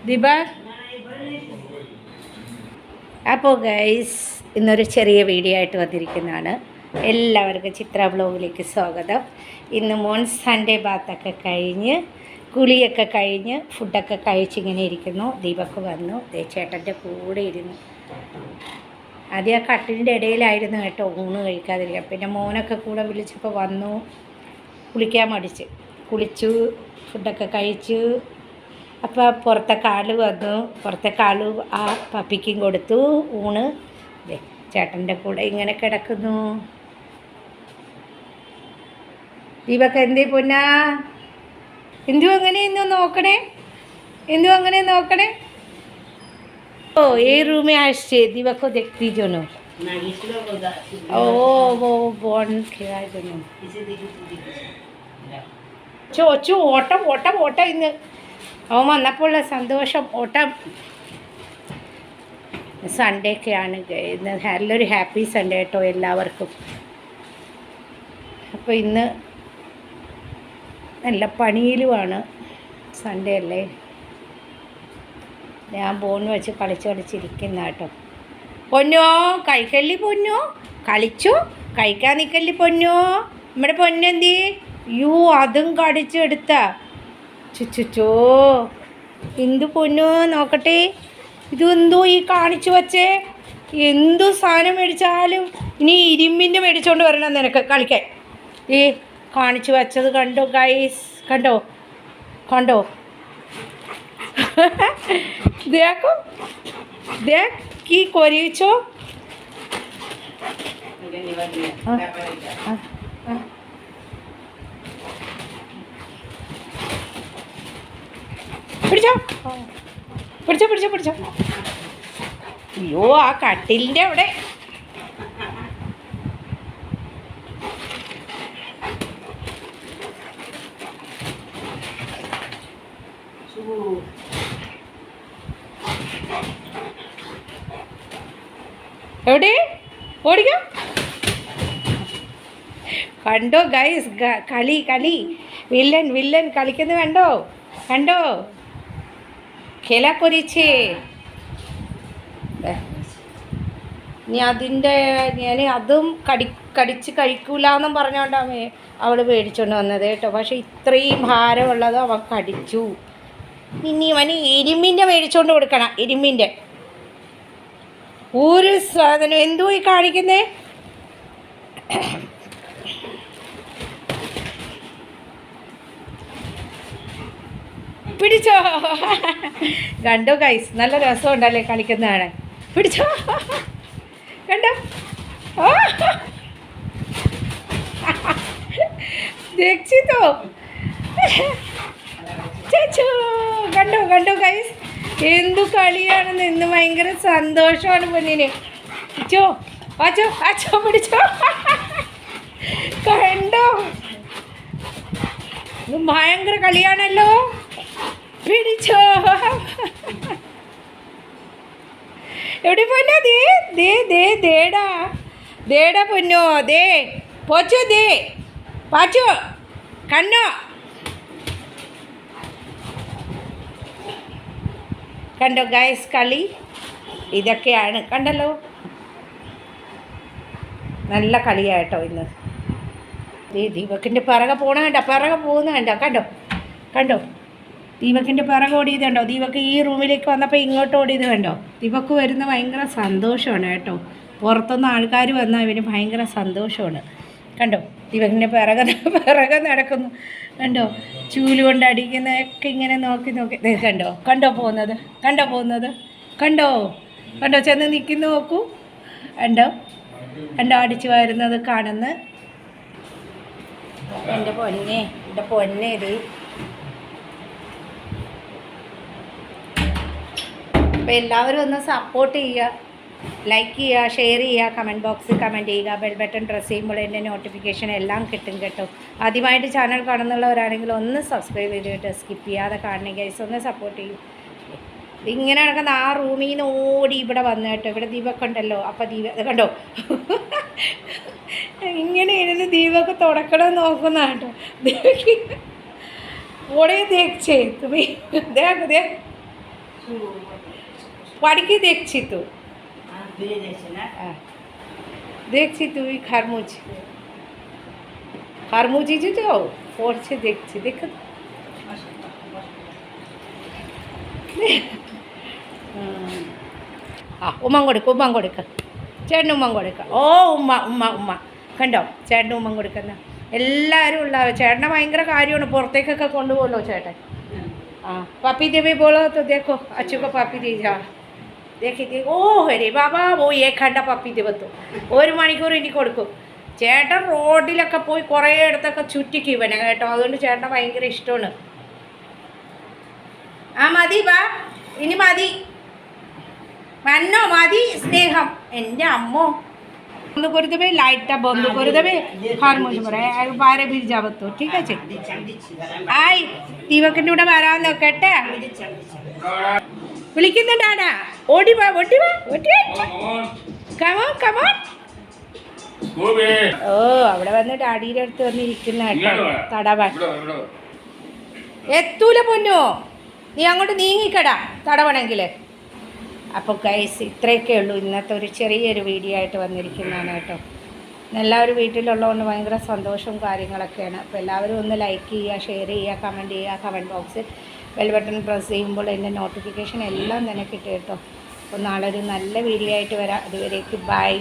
ദീപ അപ്പോൾ ഗൈസ് ഇന്നൊരു ചെറിയ വീഡിയോ ആയിട്ട് വന്നിരിക്കുന്നതാണ്. എല്ലാവർക്കും ചിത്ര വ്ലോഗിലേക്ക് സ്വാഗതം. ഇന്ന് മോൺ സൺഡേ ബാത്തൊക്കെ കഴിഞ്ഞ് കുളിയൊക്കെ കഴിഞ്ഞ് ഫുഡൊക്കെ കഴിച്ചിങ്ങനെ ഇരിക്കുന്നു. ദീപക്ക് വന്നു, ചേട്ടൻ്റെ കൂടെ ഇരുന്നു. ആദ്യം ആ കട്ടിലിൻ്റെ ഇടയിലായിരുന്നു കേട്ടോ ഊണ് കഴിക്കാതിരിക്കുക. പിന്നെ മോനൊക്കെ കൂടെ വിളിച്ചപ്പോൾ വന്നു. കുളിക്കാൻ മടിച്ച് കുളിച്ചു, ഫുഡൊക്കെ കഴിച്ചു. അപ്പോൾ പുറത്തെ കാല് വന്നു, പുറത്തെ കാല് ആ പപ്പിക്കും കൊടുത്തു ഊണ്. ചേട്ടൻ്റെ കൂടെ ഇങ്ങനെ കിടക്കുന്നു. ദീപക്ക് എന്തേ പൊന്നാ, എന്തു അങ്ങനെ ഇന്ന് നോക്കണേ, എന്തു അങ്ങനെ നോക്കണേ. ओ ये रूम में আসছে দিবাকো দেখতে জন্য। ও ও বন খেয়ার জন্য ചോ ചോ ഓട്ടം ഓട്ടം ഓട്ടം. ഇന്ന് അവൻ വന്നപ്പോഴുള്ള സന്തോഷം ഓട്ടം. സൺഡേ ഒക്കെയാണ് ഇന്ന്, നല്ലൊരു ഹാപ്പി സൺഡേ കേട്ടോ എല്ലാവർക്കും. അപ്പോൾ ഇന്ന് നല്ല പണിയിലുമാണ്, സൺഡേ അല്ലേ. ഞാൻ ബോൺ വെച്ച് കളിച്ചിരിക്കുന്ന കേട്ടോ. പൊന്നോ കഴിക്കല്ലി, പൊന്നോ കളിച്ചു കഴിക്കാൻ നിൽക്കല്ലി പൊന്നോ. നമ്മുടെ പൊന്നെന്തി യൂ അതും കടിച്ചെടുത്ത ചുച്ചോ. എന്തു പൊന്നോ നോക്കട്ടെ, ഇതെന്തോ ഈ കാണിച്ചു വച്ചേ. എന്തു സാധനം മേടിച്ചാലും ഇനി ഇരുമ്പിൻ്റെ മേടിച്ചുകൊണ്ട് വരണം നിനക്ക് കളിക്കാൻ. ഈ കാണിച്ചു വച്ചത് കണ്ടോ ഗൈസ്, കണ്ടോ കണ്ടോ. देखो देख की कोरीचो പിടിച്ചോ പിടിച്ചോ പിടിച്ചോ പിടിച്ചോ. അയ്യോ ആ കട്ടിലിൻ്റെ അവിടെ എവിടെ ഓടിക്കാം. കണ്ടോ ഗൈസ്, കളി കളി വില്ലൻ വില്ലൻ കളിക്കുന്നത് കണ്ടോ കണ്ടോ. കില കൊരിച്ചേ ഇനി അതിൻ്റെ ഞാൻ അതും കടിച്ച് കഴിക്കൂലെന്നും പറഞ്ഞുകൊണ്ടാണ് അവൾ മേടിച്ചുകൊണ്ട് വന്നത് കേട്ടോ. പക്ഷെ ഇത്രയും ഭാരമുള്ളത് അവൻ കടിച്ചു. ഇനി അവന് ഇരുമ്പിൻ്റെ മേടിച്ചുകൊണ്ട് കൊടുക്കണം, ഇരുമ്പിൻ്റെ. ഒരു സാധനം എന്തോ ഈ കാണിക്കുന്നേ. പിടിച്ചോ കണ്ടോ ഗൈസ്, നല്ല രസമുണ്ടല്ലേ കളിക്കുന്നതാണ്. പിടിച്ചോ കണ്ടോ രക്ഷിതോ ചേച്ചോ. കണ്ടോ കണ്ടോ ഗൈസ്, എന്തു കളിയാണെന്ന്. ഇന്ന് ഭയങ്കര സന്തോഷമാണ് പൊന്നിന്. അച്ചോ അച്ചോ അച്ചോ പിടിച്ചോ കണ്ടോ, ഇത് ഭയങ്കര കളിയാണല്ലോ. പിടിച്ചോ എവിടെ പൊന്നോ. ദേ ദേ ദേ ദേടാ ദേടാ പൊന്നോ. ദേ പോച്ചോ, ദേ പാച്ചോ കണ്ണോ. കണ്ടോ ഗൈസ് കളി ഇതൊക്കെയാണ്. കണ്ടല്ലോ നല്ല കളിയായിട്ടോ ഇന്ന്. ദീപക്കിൻ്റെ പിറകെ പോണ കണ്ടോ, പിറകെ പോകുന്ന കണ്ടോ കണ്ടോ കണ്ടോ. ദീപക്കിൻ്റെ പിറകെ ഓടിയത് കണ്ടോ. ദീപക്ക് ഈ റൂമിലേക്ക് വന്നപ്പോൾ ഇങ്ങോട്ട് ഓടിയത് കണ്ടോ. ദീപക്ക് വരുന്ന ഭയങ്കര സന്തോഷമാണ് കേട്ടോ. പുറത്തുനിന്ന് ആൾക്കാർ വന്നാൽ ഇവന് ഭയങ്കര സന്തോഷമാണ്. കണ്ടോ ദീപക്കിൻ്റെ പിറകെ നടക്കുന്നു കണ്ടോ. ചൂല് കൊണ്ട് അടിക്കുന്നതൊക്കെ ഇങ്ങനെ നോക്കി നോക്കി കണ്ടോ കണ്ടോ പോകുന്നത്, കണ്ടോ പോകുന്നത് കണ്ടോ കണ്ടോ. ചെന്ന് നിൽക്കുന്നു നോക്കൂ, കണ്ടോ കണ്ടോ അടിച്ചു വരുന്നത് കാണുന്നു. എൻ്റെ പൊന്നെ, എൻ്റെ പൊന്നെ. ഇത് അപ്പോൾ എല്ലാവരും ഒന്ന് സപ്പോർട്ട് ചെയ്യുക, ലൈക്ക് ചെയ്യുക, ഷെയർ ചെയ്യുക, കമൻറ്റ് ബോക്സിൽ കമൻറ്റ് ചെയ്യുക. ബെൽ ബട്ടൺ പ്രസ് ചെയ്യുമ്പോൾ എൻ്റെ നോട്ടിഫിക്കേഷൻ എല്ലാം കിട്ടും കേട്ടോ. ആദ്യമായിട്ട് ചാനൽ കാണുന്നുള്ളവരാണെങ്കിൽ ഒന്ന് സബ്സ്ക്രൈബ് ചെയ്തിട്ട് സ്കിപ്പ് ചെയ്യാതെ കാണണേ ഗൈസ്, ഒന്ന് സപ്പോർട്ട് ചെയ്യും. ഇങ്ങനെ നടക്കുന്ന ആ റൂമിൽ നിന്ന് ഓടി ഇവിടെ വന്നു കേട്ടോ. ഇവിടെ ദീപക്ക് ഉണ്ടല്ലോ. അപ്പോൾ കണ്ടോ ഇങ്ങനെ ഇരുന്ന് ദീപക്ക് തുടക്കണം നോക്കുന്ന കേട്ടോ. ওরে দেখছে তুমি, দেখ দেখ পাড়িকে দেখছি তো, দেখছি তুমি খারমুজি যে যাও পড়ছে দেখছি, দেখো ഉമ്മ കൊടുക്ക ചേട്ടന് ഉമ്മ കൊടുക്ക. ഓ ഉമ്മ ഉമ്മ ഉമ്മ കണ്ടോ, ചേട്ടന് ഉമ്മ കൊടുക്കുന്ന എല്ലാവരും ഉള്ള. ചേട്ടനെ ഭയങ്കര കാര്യമാണ്, പുറത്തേക്കൊക്കെ കൊണ്ടുപോകല്ലോ ചേട്ടൻ. ആ പാപ്പി ദേവി ബോളോ तो देखो अच्छू को पापी दी जा देखी ഓ ഹരി ബാബാ പോയി കണ്ട പപ്പി ദിവത്തു 1 മണിക്കൂർ ഇനി കൊടുക്കും. ചേട്ടൻ റോഡിലൊക്കെ പോയി കുറേ ഇടത്തൊക്കെ ചുറ്റിക്ക് ഇവനെ കേട്ടോ, അതുകൊണ്ട് ചേട്ടനെ ഭയങ്കര ഇഷ്ടമാണ്. ആ മതി ബാ, ഇനി മതി മന്നോ, മതി സ്നേഹം. എൻ്റെ അമ്മോ বন্ধ করে দেবে, লাইটটা বন্ধ করে দেবে, খারমুজ পরে বাইরে ভিড় যাবো তো, ঠিক আছে? ആയി ദീപക്കിൻ്റെ കൂടെ വരാമെന്നോ കേട്ടെ, വിളിക്കുന്നുണ്ടാടാ, ഓടി വാ ഓടി വാ ഓടി, കമോൺ കമോൺ. ഓ അവിടെ വന്ന് ഡാഡിയുടെ അടുത്ത് വന്നിരിക്കുന്ന കേട്ടോ തടവാൻ. എത്തൂല പൊന്നോ, നീ അങ്ങോട്ട് നീങ്ങിക്കടാ തടവണമെങ്കിൽ. അപ്പോൾ ഗൈസ് ഇത്രയൊക്കെ ഉള്ളൂ ഇന്നത്തെ ഒരു ചെറിയൊരു വീഡിയോ ആയിട്ട് വന്നിരിക്കുന്നതാണ് കേട്ടോ. എല്ലാവരും വീട്ടിലുള്ളതുകൊണ്ട് ഭയങ്കര സന്തോഷവും കാര്യങ്ങളൊക്കെയാണ്. അപ്പോൾ എല്ലാവരും ഒന്ന് ലൈക്ക് ചെയ്യുക, ഷെയർ ചെയ്യുക, കമൻറ്റ് ചെയ്യുക. കമൻറ്റ് ബോക്സിൽ ബെൽ ബട്ടൺ പ്രസ് ചെയ്യുമ്പോൾ എൻ്റെ നോട്ടിഫിക്കേഷൻ എല്ലാം തന്നെ കിട്ടും കേട്ടോ. അപ്പോൾ നാളെ ഒരു നല്ല വീഡിയോ ആയിട്ട് വരാം. അതുവരേക്ക് ബൈ.